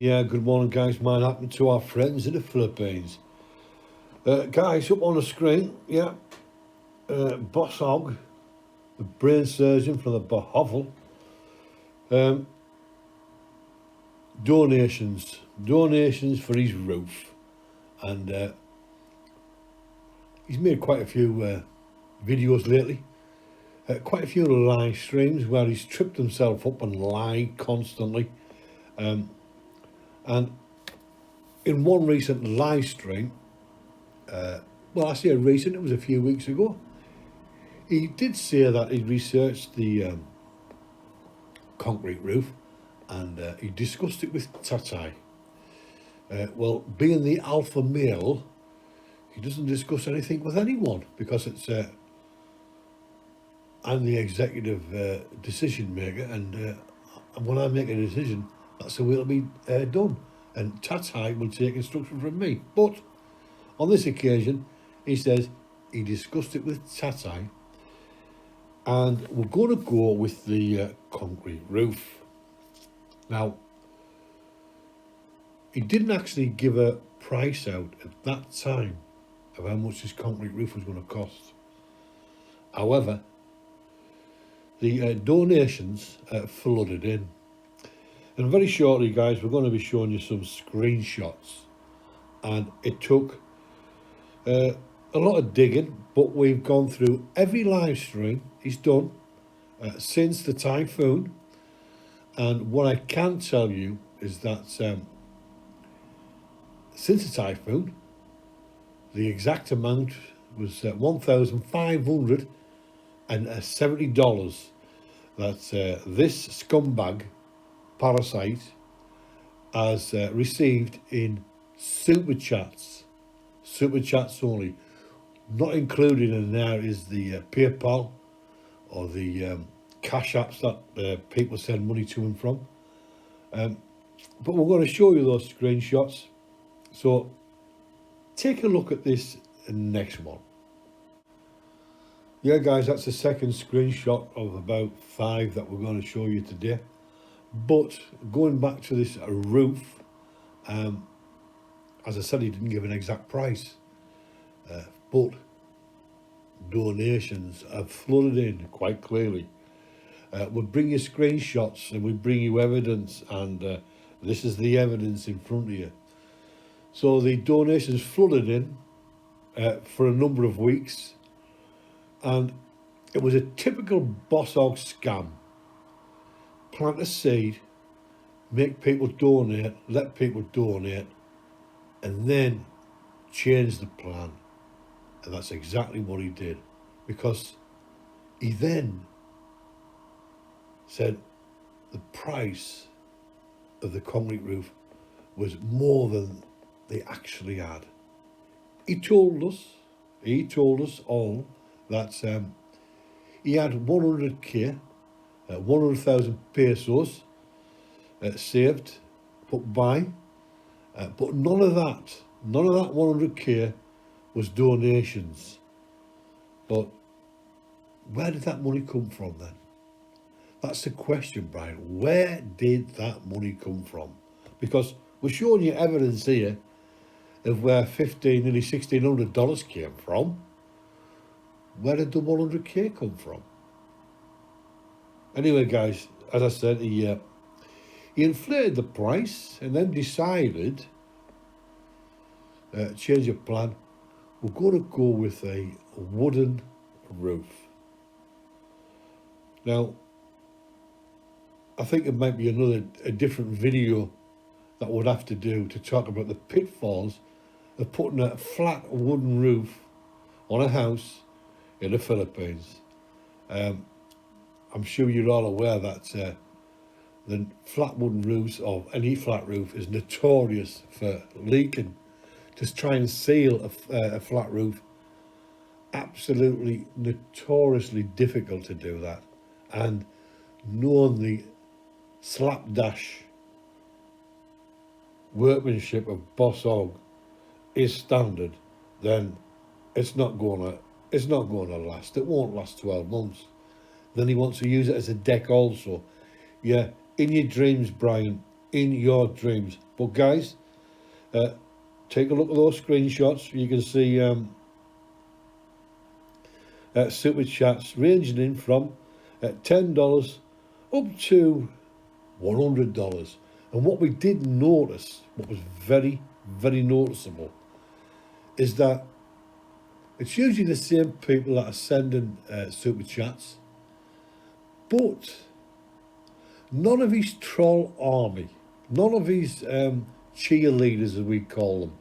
Yeah, good morning, guys. Mine happened to our friends in the Philippines. Guys, up on the screen, yeah, Bosshog, the brain surgeon from the Bohovel. Um, donations for his roof. And he's made quite a few videos lately, quite a few live streams where he's tripped himself up and lied constantly. And in one recent live stream, well, I say recent, it was a few weeks ago, he did say that he'd researched the concrete roof and he discussed it with Tatai. Well, being the alpha male, he doesn't discuss anything with anyone because I'm the executive decision maker, and when I make a decision, that's the way it'll be done. And Tatai will take instruction from me. But on this occasion, he says he discussed it with Tatai, and we're going to go with the concrete roof. Now, he didn't actually give a price out at that time of how much this concrete roof was going to cost. However, the donations flooded in. And very shortly, guys, we're going to be showing you some screenshots. And it took a lot of digging, but we've gone through every live stream he's done since the typhoon. And what I can tell you is that since the typhoon, the exact amount was $1,570 that this scumbag parasite has received in super chats only. Not included in there is the PayPal or the cash apps that people send money to him from. But we're going to show you those screenshots. So take a look at this next one. Yeah, guys, that's the second screenshot of about 5 that we're going to show you today. But going back to this roof, as I said, he didn't give an exact price, but donations have flooded in quite clearly. We'll bring you screenshots and we bring you evidence, and this is the evidence in front of you. So the donations flooded in for a number of weeks, and it was a typical Bosshog scam. Plant a seed, make people donate, let people donate, and then change the plan. And that's exactly what he did, because he then said the price of the concrete roof was more than they actually had. He told us all that he had 100k, 100,000 pesos saved, put by, but none of that 100k was donations. But where did that money come from then? That's the question, Brian. Where did that money come from? Because we're showing you evidence here of where nearly $1,600 came from. Where did the 100k come from? Anyway, guys, as I said, he inflated the price and then decided, change of plan, we're going to go with a wooden roof. Now, I think it might be a different video that we'd have to do to talk about the pitfalls of putting a flat wooden roof on a house in the Philippines. I'm sure you're all aware that the flat wooden roofs, or any flat roof, is notorious for leaking. To try and seal a flat roof, absolutely notoriously difficult to do that. And knowing the slapdash workmanship of Bosshog is standard, then it's not going to last. It won't last 12 months. Then he wants to use it as a deck also. Yeah, in your dreams, Brian, in your dreams. But guys, take a look at those screenshots. You can see super chats ranging in from $10 up to $100. And what we did notice, what was very, very noticeable, is that it's usually the same people that are sending super chats, but none of his troll army, none of his cheerleaders, as we call them,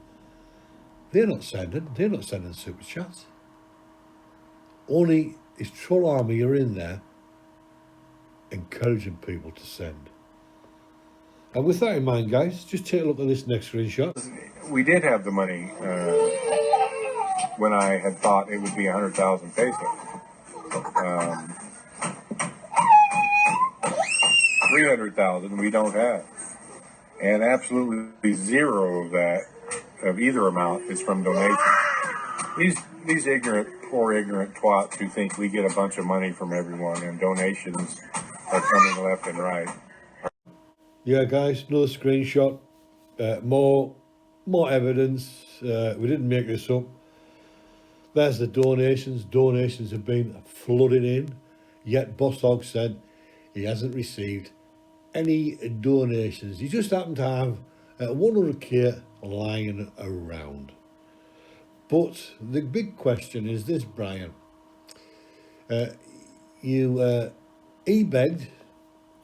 they're not sending super chats. Only his troll army are in there encouraging people to send. And with that in mind, guys, just take a look at this next screenshot. We did have the money when I had thought it would be 100,000 pesos. 300,000 we don't have. And absolutely zero of that, of either amount, is from donations. These ignorant, poor ignorant twats who think we get a bunch of money from everyone and donations are coming left and right. Yeah, guys, another screenshot. More evidence. We didn't make this up. There's the donations. Donations have been flooded in. Yet Bosshog said he hasn't received any donations. He just happened to have 100k lying around. But the big question is this, Brian. You e-begged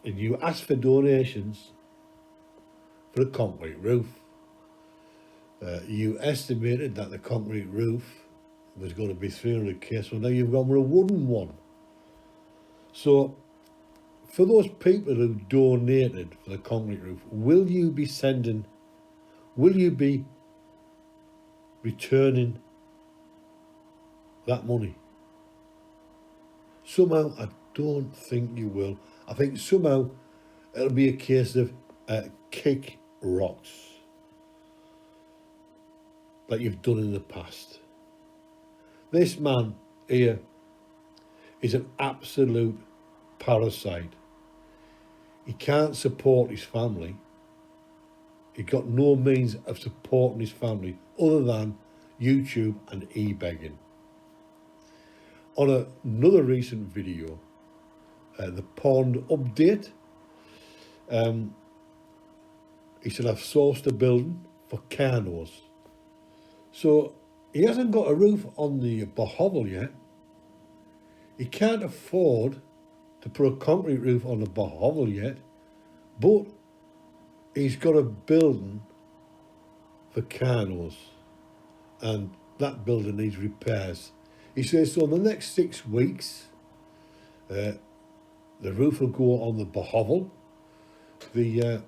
and you asked for donations for a concrete roof. You estimated that the concrete roof was going to be 300k, so now you've gone with a wooden one. So for those people who donated for the concrete roof, will you be returning that money? Somehow, I don't think you will. I think somehow it'll be a case of kick rocks like you've done in the past. This man here is an absolute parasite. He can't support his family. He's got no means of supporting his family other than YouTube and e-begging. On another recent video, the pond update, he said, I've sourced a building for Carnos. So he hasn't got a roof on the Bohovel yet. He can't afford to put a concrete roof on the Bohovel yet, but he's got a building for Carnos, and that building needs repairs. He says, so in the next 6 weeks, the roof will go on the Bohovel. The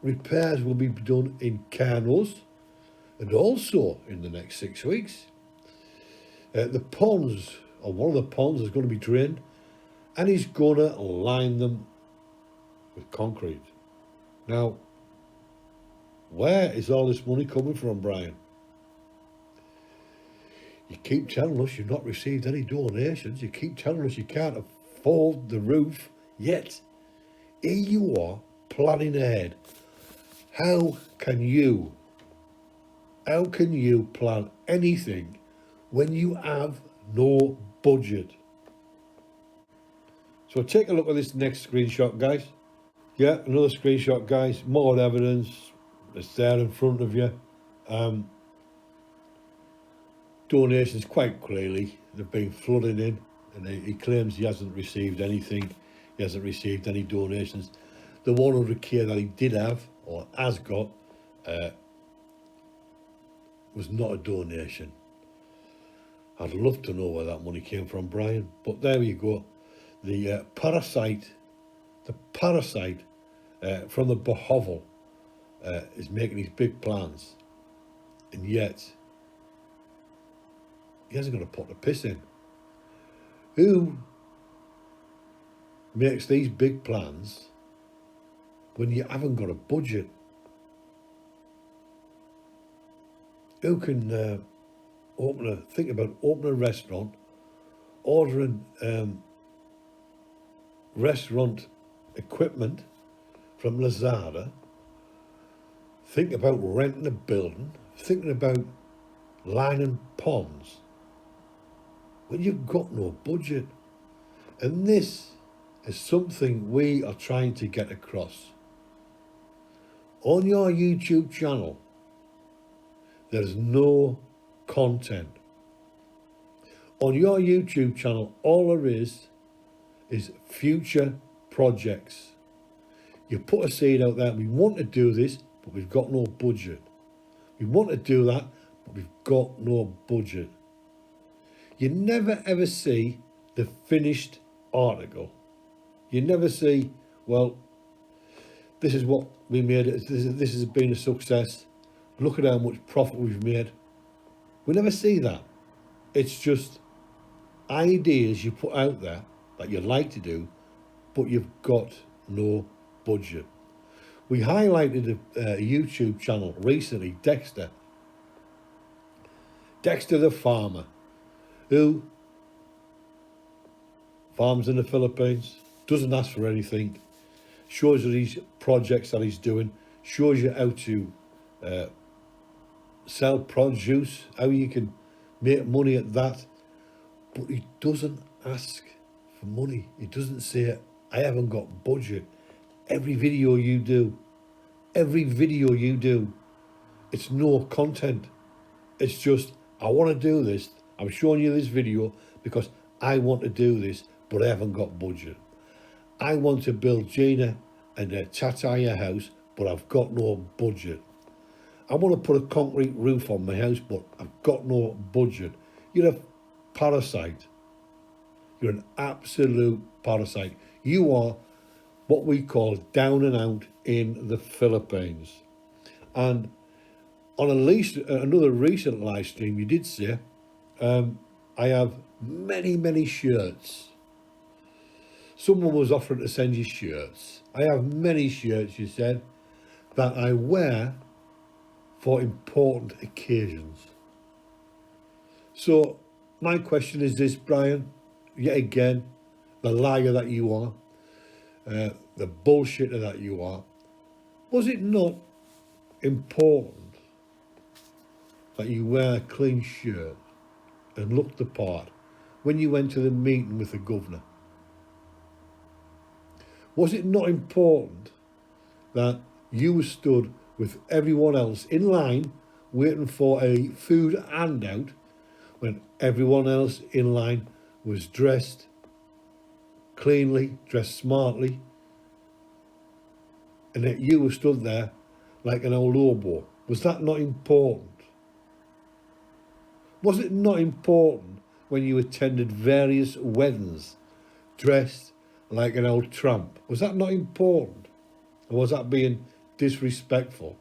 repairs will be done in Carnos, and also in the next 6 weeks, the ponds, or one of the ponds, is going to be drained, and he's going to line them with concrete. Now, where is all this money coming from, Brian? You keep telling us you've not received any donations. You keep telling us you can't afford the roof, yet here you are planning ahead. How can you plan anything when you have no budget? So take a look at this next screenshot, guys. Yeah, another screenshot, guys. More evidence. It's there in front of you. Donations, quite clearly, they've been flooding in, and he claims he hasn't received anything. He hasn't received any donations. The 100k that he did have, or has got, was not a donation. I'd love to know where that money came from, Brian. But there you go. The parasite from the Bohovel is making these big plans, and yet he hasn't got a pot to piss in. Who makes these big plans when you haven't got a budget? Who can think about opening a restaurant, ordering restaurant equipment from Lazada, thinking about renting a building, thinking about lining ponds, when you've got no budget. And this is something we are trying to get across. On your YouTube channel, there's no content. On your YouTube channel, all there is future projects. You put a seed out there, we want to do this, but we've got no budget. We want to do that, but we've got no budget. You never ever see the finished article. You never see, well, this is what we made, this has been a success, look at how much profit we've made. We never see that. It's just ideas you put out there that you like to do, but you've got no budget. We highlighted a YouTube channel recently, Dexter the farmer, who farms in the Philippines, doesn't ask for anything, shows you these projects that he's doing, shows you how to sell produce, how you can make money at that, but he doesn't ask for money. He doesn't say, I haven't got budget. Every video you do, it's no content. It's just, I want to do this. I'm showing you this video because I want to do this, but I haven't got budget. I want to build Gina and a Tataya house, but I've got no budget. I want to put a concrete roof on my house, but I've got no budget. You're a parasite. You're an absolute parasite. You are what we call down and out in the Philippines. And on another recent live stream, you did say, I have many shirts. Someone was offering to send you shirts. I have many shirts, you said, that I wear for important occasions. So my question is this, Brian, yet again, the liar that you are, the bullshitter that you are, was it not important that you wear a clean shirt and look the part when you went to the meeting with the governor? Was it not important that you stood with everyone else in line waiting for a food handout when everyone else in line was dressed cleanly, dressed smartly, and that you were stood there like an old hobo? Was that not important? Was it not important when you attended various weddings dressed like an old tramp? Was that not important? Or was that being disrespectful?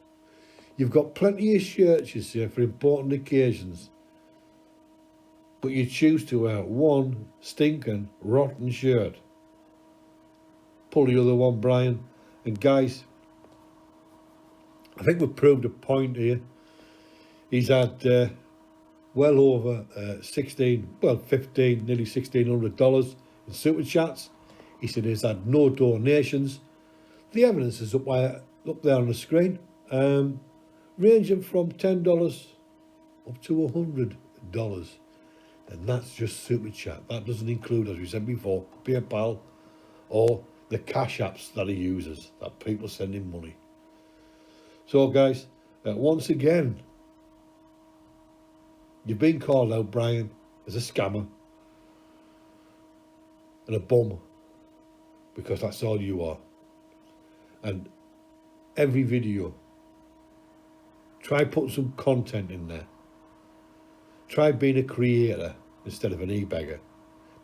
You've got plenty of shirts, you see, for important occasions, but you choose to wear one stinking rotten shirt. Pull the other one, Brian. And guys, I think we've proved a point here. He's had well over 15, nearly $1,600 in super chats. He said he's had no donations. The evidence is up there on the screen, ranging from $10 up to $100. And that's just super chat. That doesn't include, as we said before, PayPal or the cash apps that he uses, that people send him money. So guys, once again, you've been called out, Brian, as a scammer and a bum, because that's all you are. And every video, try putting some content in there. Try being a creator instead of an e-beggar,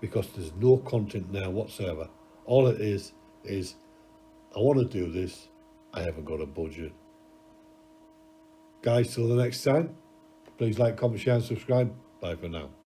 because there's no content now whatsoever. All it is, I want to do this, I haven't got a budget. Guys, till the next time, please like, comment, share and subscribe. Bye for now.